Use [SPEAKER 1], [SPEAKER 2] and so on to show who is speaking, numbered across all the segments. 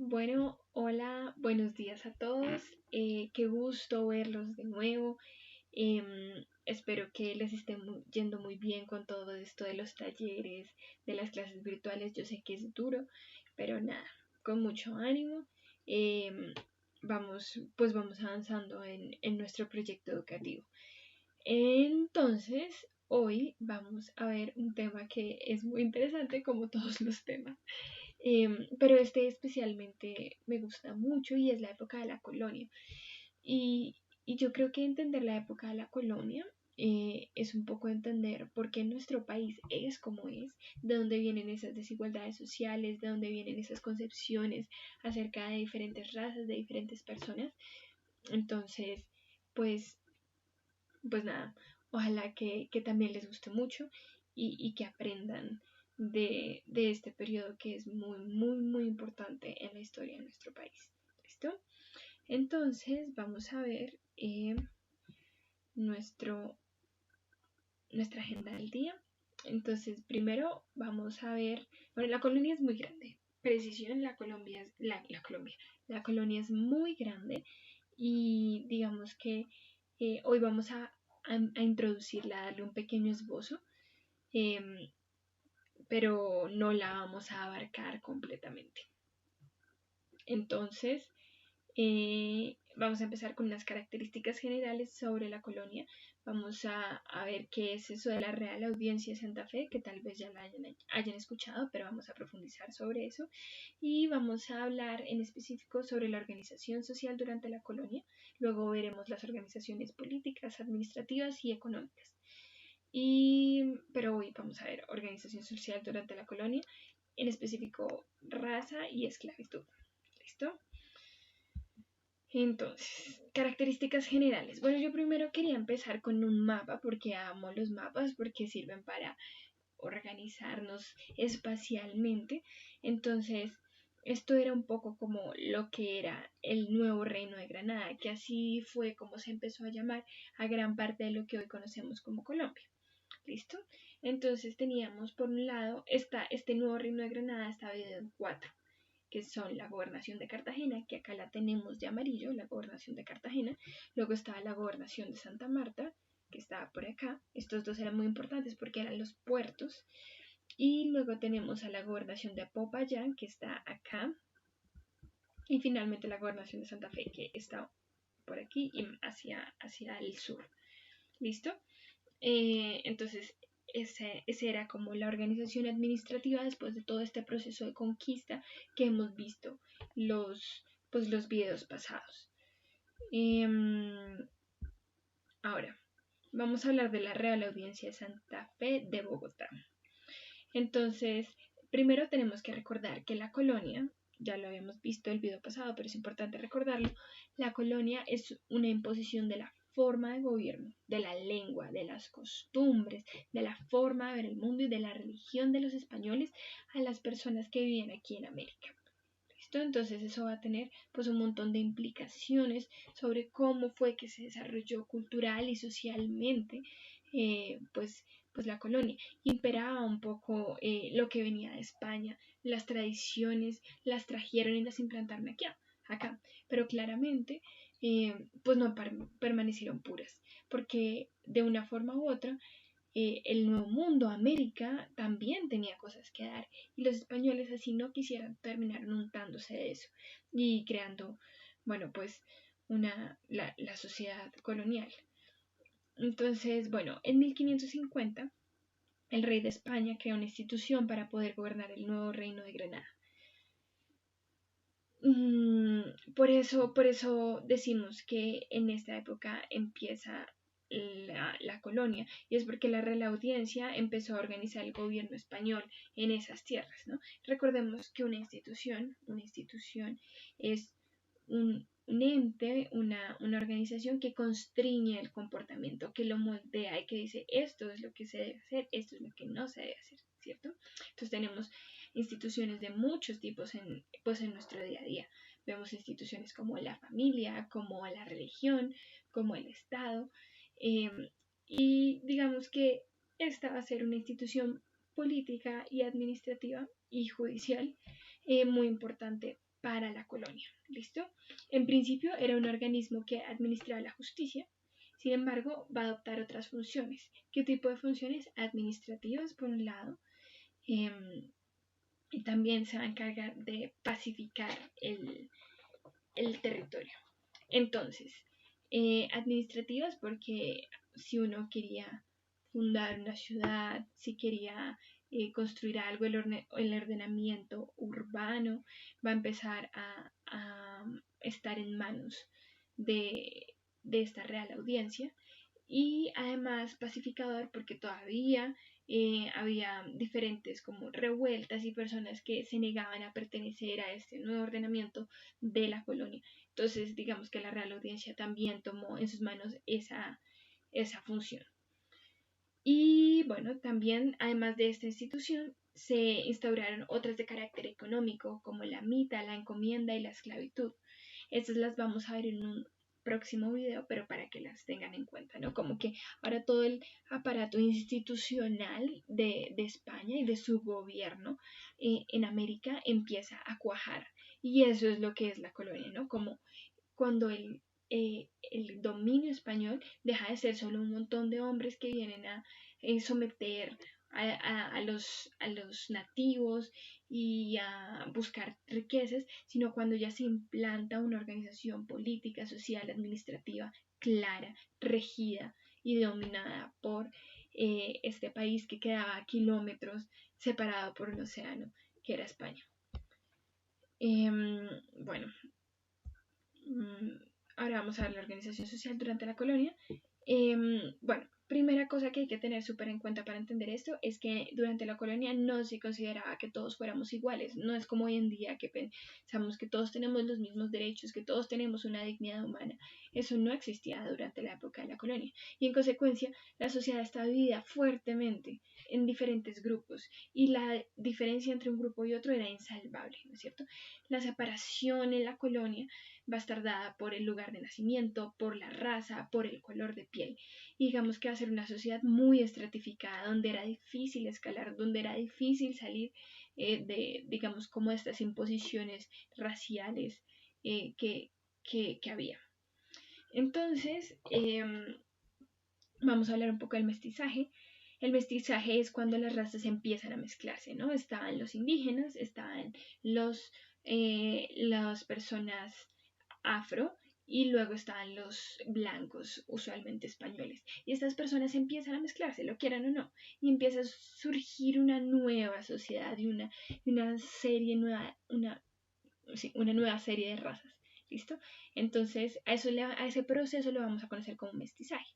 [SPEAKER 1] Bueno, hola, buenos días a todos. Qué gusto verlos de nuevo. Espero que les esté yendo muy bien con todo esto de los talleres, de las clases virtuales. Yo sé que es duro, pero nada, con mucho ánimo. Em, vamos avanzando en nuestro proyecto educativo. Entonces, hoy vamos a ver un tema que es muy interesante, como todos los temas. Pero este especialmente me gusta mucho y es la época de la colonia. Y, y yo creo que entender la época de la colonia es un poco entender por qué nuestro país es como es, de dónde vienen esas desigualdades sociales, de dónde vienen esas concepciones acerca de diferentes razas, de diferentes personas. Entonces, pues, pues nada, ojalá que también les guste mucho y que aprendan de este periodo que es muy importante en la historia de nuestro país. ¿Listo? Entonces vamos a ver nuestro, nuestra agenda del día. Entonces primero vamos a ver, bueno, la colonia es muy grande. Precisión, la Colombia es, la colonia es muy grande y digamos que hoy vamos a introducirla, a darle un pequeño esbozo, eh, pero no la vamos a abarcar completamente. Entonces, vamos a empezar con unas características generales sobre la colonia. Vamos a ver qué es eso de la Real Audiencia de Santa Fe, que tal vez ya la hayan escuchado, pero vamos a profundizar sobre eso. Y vamos a hablar en específico sobre la organización social durante la colonia. Luego veremos las organizaciones políticas, administrativas y económicas. Pero hoy vamos a ver organización social durante la colonia, en específico raza y esclavitud. ¿Listo? Entonces, características generales. Bueno, yo primero quería empezar con un mapa porque amo los mapas, porque sirven para organizarnos espacialmente. Entonces, esto era un poco como lo que era el nuevo reino de Granada, que así fue como se empezó a llamar a gran parte de lo que hoy conocemos como Colombia. ¿Listo? Entonces teníamos por un lado este nuevo reino de Granada está dividido en cuatro, que son la gobernación de Cartagena, que acá la tenemos de amarillo, la gobernación de Cartagena. Luego estaba la gobernación de Santa Marta, que estaba por acá. Estos dos eran muy importantes porque eran los puertos. Y luego tenemos a la gobernación de Popayán, que está acá. Y finalmente la gobernación de Santa Fe, que está por aquí y hacia el sur. ¿Listo? Entonces, ese era como la organización administrativa después de todo este proceso de conquista que hemos visto los videos pasados. Ahora, vamos a hablar de la Real Audiencia de Santa Fe de Bogotá. Entonces, primero tenemos que recordar que la colonia, ya lo habíamos visto el video pasado, pero es importante recordarlo, la colonia es una imposición de la forma de gobierno, de la lengua, de las costumbres, de la forma de ver el mundo y de la religión de los españoles a las personas que vivían aquí en América. ¿Listo? Entonces eso va a tener pues un montón de implicaciones sobre cómo fue que se desarrolló cultural y socialmente pues la colonia. Imperaba un poco lo que venía de España, las tradiciones las trajeron y las implantaron acá. Pero claramente pues no permanecieron puras, porque de una forma u otra el Nuevo Mundo, América, también tenía cosas que dar y los españoles así no quisieran terminar untándose de eso y creando, bueno, pues la sociedad colonial. Entonces, bueno, en 1550 el rey de España creó una institución para poder gobernar el nuevo reino de Granada. Por eso decimos que en esta época empieza la colonia, y es porque la Real Audiencia empezó a organizar el gobierno español en esas tierras, ¿no? Recordemos que una institución es un ente, una organización que constriñe el comportamiento, que lo moldea y que dice esto es lo que se debe hacer, esto es lo que no se debe hacer, ¿cierto? Entonces tenemos instituciones de muchos tipos pues en nuestro día a día. Vemos instituciones como la familia, como la religión, como el Estado, eh, y digamos que esta va a ser una institución política y administrativa y judicial muy importante para la colonia. ¿Listo? En principio era un organismo que administraba la justicia, sin embargo va a adoptar otras funciones. ¿Qué tipo de funciones? Administrativas, por un lado, y también se va a encargar de pacificar el territorio. Entonces, administrativas porque si uno quería fundar una ciudad, si quería construir algo, el ordenamiento urbano va a empezar a estar en manos de esta Real Audiencia. Y además pacificador porque todavía había diferentes como revueltas y personas que se negaban a pertenecer a este nuevo ordenamiento de la colonia. Entonces, digamos que la Real Audiencia también tomó en sus manos esa función. Y bueno, también, además de esta institución, se instauraron otras de carácter económico, como la mita, la encomienda y la esclavitud. Estas las vamos a ver en un próximo video, pero para que las tengan en cuenta, ¿no? Como que ahora todo el aparato institucional de España y de su gobierno en América empieza a cuajar. Y eso es lo que es la colonia, ¿no? Como cuando el dominio español deja de ser solo un montón de hombres que vienen a someter a los nativos y a buscar riquezas, sino cuando ya se implanta una organización política, social, administrativa clara, regida y dominada por este país que quedaba a kilómetros separado por un océano, que era España. Bueno, ahora vamos a ver la organización social durante la colonia. Bueno, primera cosa que hay que tener súper en cuenta para entender esto es que durante la colonia no se consideraba que todos fuéramos iguales. No es como hoy en día que pensamos que todos tenemos los mismos derechos, que todos tenemos una dignidad humana. Eso no existía durante la época de la colonia. Y en consecuencia, la sociedad estaba dividida fuertemente en diferentes grupos. Y la diferencia entre un grupo y otro era insalvable, ¿no es cierto? La separación en la colonia va a estar dada por el lugar de nacimiento, por la raza, por el color de piel. Y digamos que va a ser una sociedad muy estratificada, donde era difícil escalar, donde era difícil salir de, digamos, como estas imposiciones raciales que había. Entonces, vamos a hablar un poco del mestizaje. El mestizaje es cuando las razas empiezan a mezclarse, ¿no? Estaban los indígenas, estaban las personas afro y luego estaban los blancos, usualmente españoles. Y estas personas empiezan a mezclarse, lo quieran o no, y empieza a surgir una nueva sociedad y una serie nueva, una nueva serie de razas. ¿Listo? Entonces, a ese proceso lo vamos a conocer como mestizaje.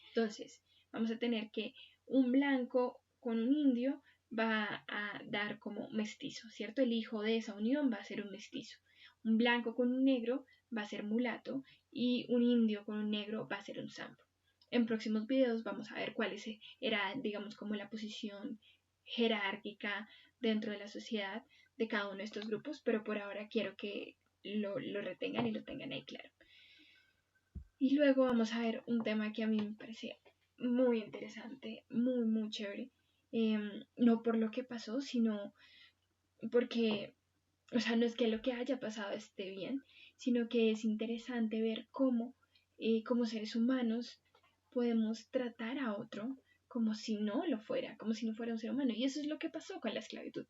[SPEAKER 1] Entonces, vamos a tener que un blanco con un indio va a dar como mestizo, ¿cierto? El hijo de esa unión va a ser un mestizo. Un blanco con un negro va a ser mulato y un indio con un negro va a ser un sampo. En próximos videos vamos a ver cuál era, digamos, como la posición jerárquica dentro de la sociedad de cada uno de estos grupos, pero por ahora quiero que lo retengan y lo tengan ahí claro. Y luego vamos a ver un tema que a mí me parece muy interesante, muy, muy chévere. No por lo que pasó, sino porque, o sea, no es que lo que haya pasado esté bien, sino que es interesante ver cómo, como seres humanos, podemos tratar a otro como si no lo fuera, como si no fuera un ser humano. Y eso es lo que pasó con la esclavitud.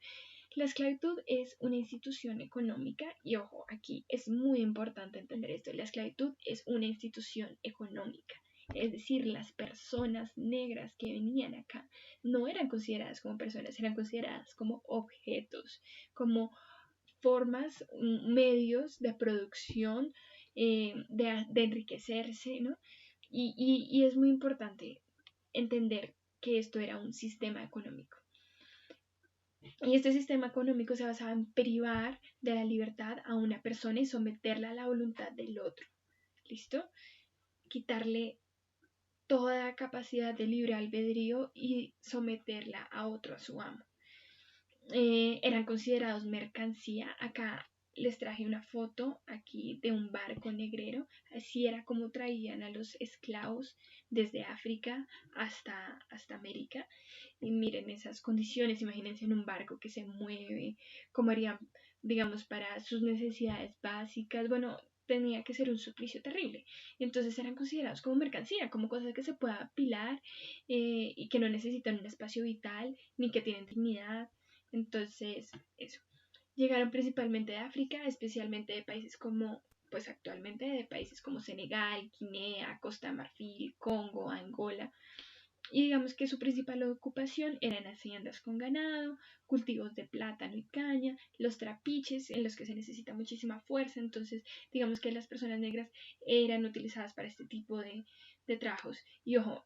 [SPEAKER 1] La esclavitud es una institución económica y ojo, aquí es muy importante entender esto. La esclavitud es una institución económica. Es decir, las personas negras que venían acá no eran consideradas como personas, eran consideradas como objetos, como formas, medios de producción, de enriquecerse, ¿no? Y es muy importante entender que esto era un sistema económico. Y este sistema económico se basaba en privar de la libertad a una persona y someterla a la voluntad del otro. ¿Listo? Quitarle toda capacidad de libre albedrío y someterla a otro, a su amo. Eran considerados mercancía. Acá les traje una foto aquí de un barco negrero. Así era como traían a los esclavos desde África hasta América. Y miren esas condiciones, imagínense en un barco que se mueve, cómo harían, digamos, para sus necesidades básicas. Bueno, tenía que ser un suplicio terrible. Entonces eran considerados como mercancía, como cosas que se pueda apilar y que no necesitan un espacio vital ni que tienen dignidad. Entonces, eso. Llegaron principalmente de África, especialmente de países como, pues actualmente de países como Senegal, Guinea, Costa de Marfil, Congo, Angola. Y digamos que su principal ocupación eran haciendas con ganado, cultivos de plátano y caña, los trapiches en los que se necesita muchísima fuerza. Entonces, digamos que las personas negras eran utilizadas para este tipo de trabajos. Y ojo,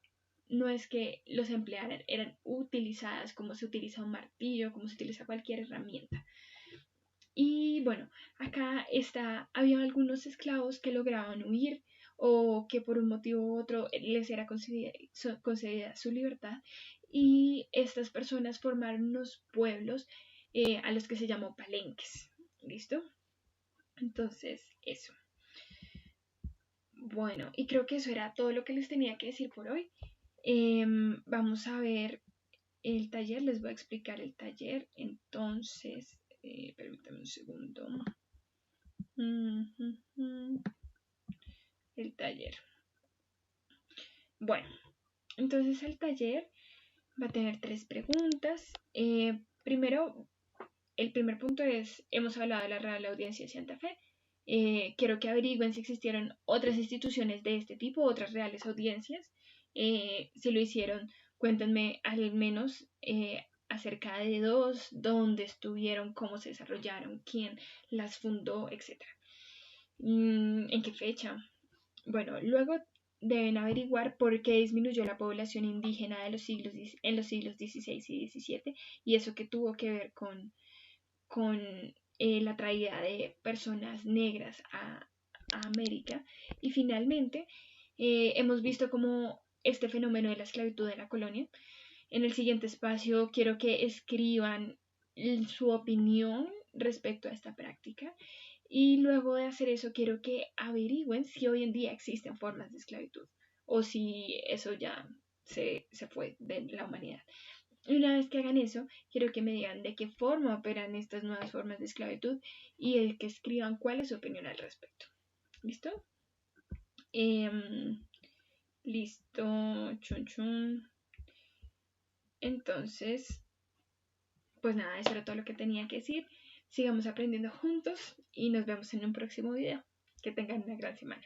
[SPEAKER 1] no es que los emplearan, eran utilizadas como se utiliza un martillo, como se utiliza cualquier herramienta. Y bueno, acá había algunos esclavos que lograban huir o que por un motivo u otro les era concedida su libertad, y estas personas formaron unos pueblos a los que se llamó palenques. ¿Listo? Entonces, eso. Bueno, y creo que eso era todo lo que les tenía que decir por hoy. Vamos a ver el taller, les voy a explicar el taller. Entonces, permítame un segundo. El taller. Bueno, entonces el taller va a tener 3 preguntas. Primero, el primer punto es, hemos hablado de la Real Audiencia de Santa Fe. Quiero que averigüen si existieron otras instituciones de este tipo, otras reales audiencias. Si lo hicieron, cuéntenme al menos acerca de 2, dónde estuvieron, cómo se desarrollaron, quién las fundó, etc. ¿En qué fecha? Bueno, luego deben averiguar por qué disminuyó la población indígena en los siglos XVI y XVII, y eso que tuvo que ver con la traída de personas negras a América. Y finalmente, hemos visto como este fenómeno de la esclavitud de la colonia. En el siguiente espacio quiero que escriban su opinión respecto a esta práctica. Y luego de hacer eso, quiero que averigüen si hoy en día existen formas de esclavitud o si eso ya se fue de la humanidad. Y una vez que hagan eso, quiero que me digan de qué forma operan estas nuevas formas de esclavitud y el que escriban cuál es su opinión al respecto. ¿Listo? Listo, chun chun. Entonces, pues nada, eso era todo lo que tenía que decir. Sigamos aprendiendo juntos y nos vemos en un próximo video. Que tengan una gran semana.